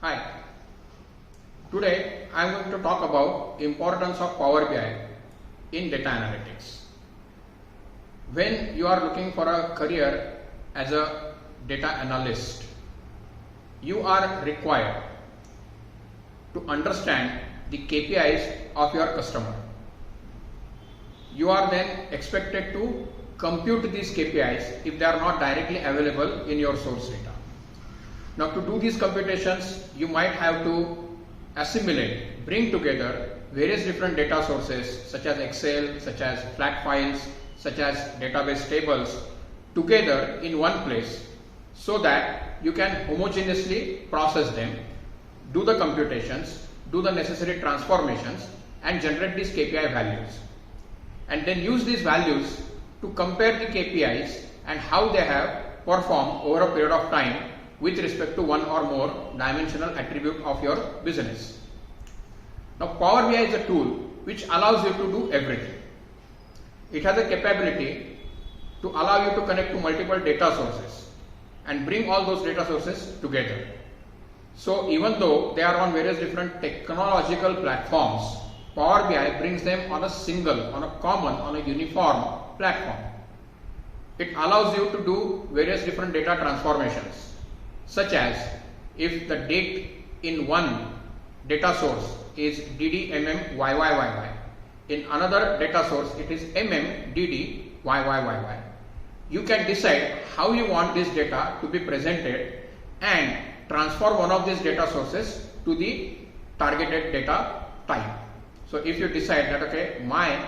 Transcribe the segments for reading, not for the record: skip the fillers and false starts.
Hi, today I am going to talk about importance of Power BI in data analytics. When you are looking for a career as a data analyst, you are required to understand the KPIs of your customer. You are then expected to compute these KPIs if they are not directly available in your source data. Now, to do these computations, you might have to assimilate, bring together various different data sources such as Excel, such as flat files, such as database tables together in one place so that you can homogeneously process them, do the computations, do the necessary transformations and generate these KPI values. And then use these values to compare the KPIs and how they have performed over a period of time with respect to one or more dimensional attribute of your business. Now, Power BI is a tool which allows you to do everything. It has a capability to allow you to connect to multiple data sources and bring all those data sources together. So, even though they are on various different technological platforms, Power BI brings them on a single, on a common, on a uniform platform. It allows you to do various different data transformations, such as if the date in one data source is DD/MM/YYYY, in another data source it is MM/DD/YYYY. You can decide how you want this data to be presented and transfer one of these data sources to the targeted data type. So if you decide that okay, my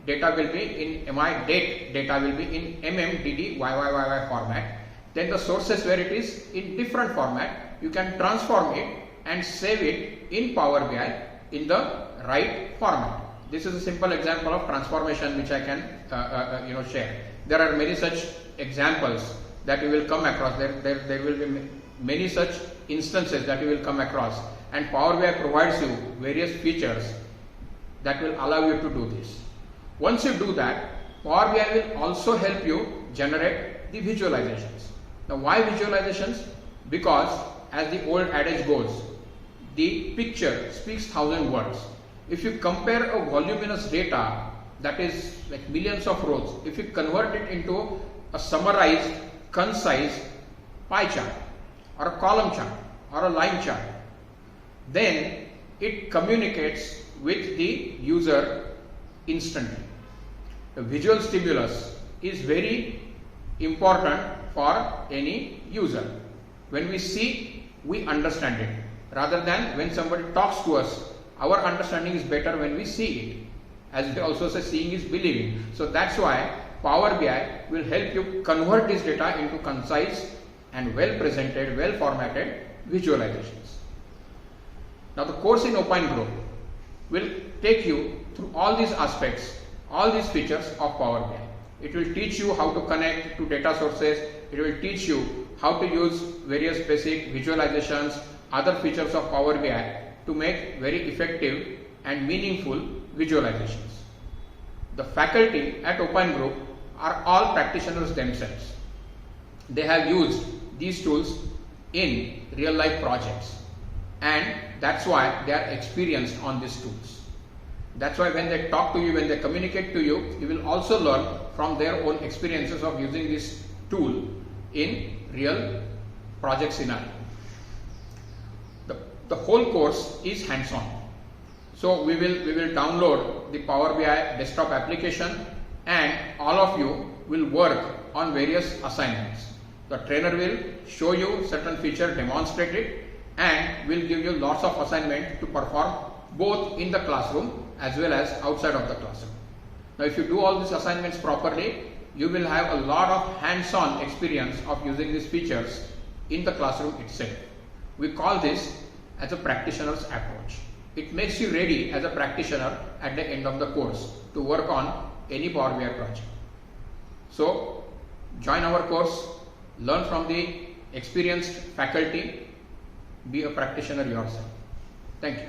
data will be in my date data will be in MM/DD/YYYY format, then the sources where it is in different format, you can transform it and save it in Power BI in the right format. This is a simple example of transformation which I can share. There are many such examples that you will come across. There will be many such instances that you will come across, and Power BI provides you various features that will allow you to do this. Once you do that, Power BI will also help you generate the visualizations. Now, why visualizations? Because as the old adage goes, the picture speaks 1,000 words. If you compare a voluminous data that is like millions of rows, if you convert it into a summarized, concise pie chart or a column chart or a line chart, then it communicates with the user instantly. The visual stimulus is very important for any user. When we see, we understand it. Rather than when somebody talks to us, our understanding is better when we see it. As we also say, seeing is believing. So that's why Power BI will help you convert this data into concise and well presented, well formatted visualizations. Now, the course in Opine Group will take you through all these aspects, all these features of Power BI. It will teach you how to connect to data sources. It will teach you how to use various basic visualizations, other features of Power BI to make very effective and meaningful visualizations. The faculty at Opine Group are all practitioners themselves. They have used these tools in real life projects, and that's why they are experienced on these tools. That's why when they talk to you, when they communicate to you, you will also learn from their own experiences of using this tool in real project scenario. The whole course is hands-on. So we will download the Power BI desktop application and all of you will work on various assignments. The trainer will show you certain feature, demonstrate it, and will give you lots of assignments to perform both in the classroom as well as outside of the classroom. Now, if you do all these assignments properly, you will have a lot of hands-on experience of using these features in the classroom itself. We call this as a practitioner's approach. It makes you ready as a practitioner at the end of the course to work on any Power BI project. So, join our course, learn from the experienced faculty, be a practitioner yourself. Thank you.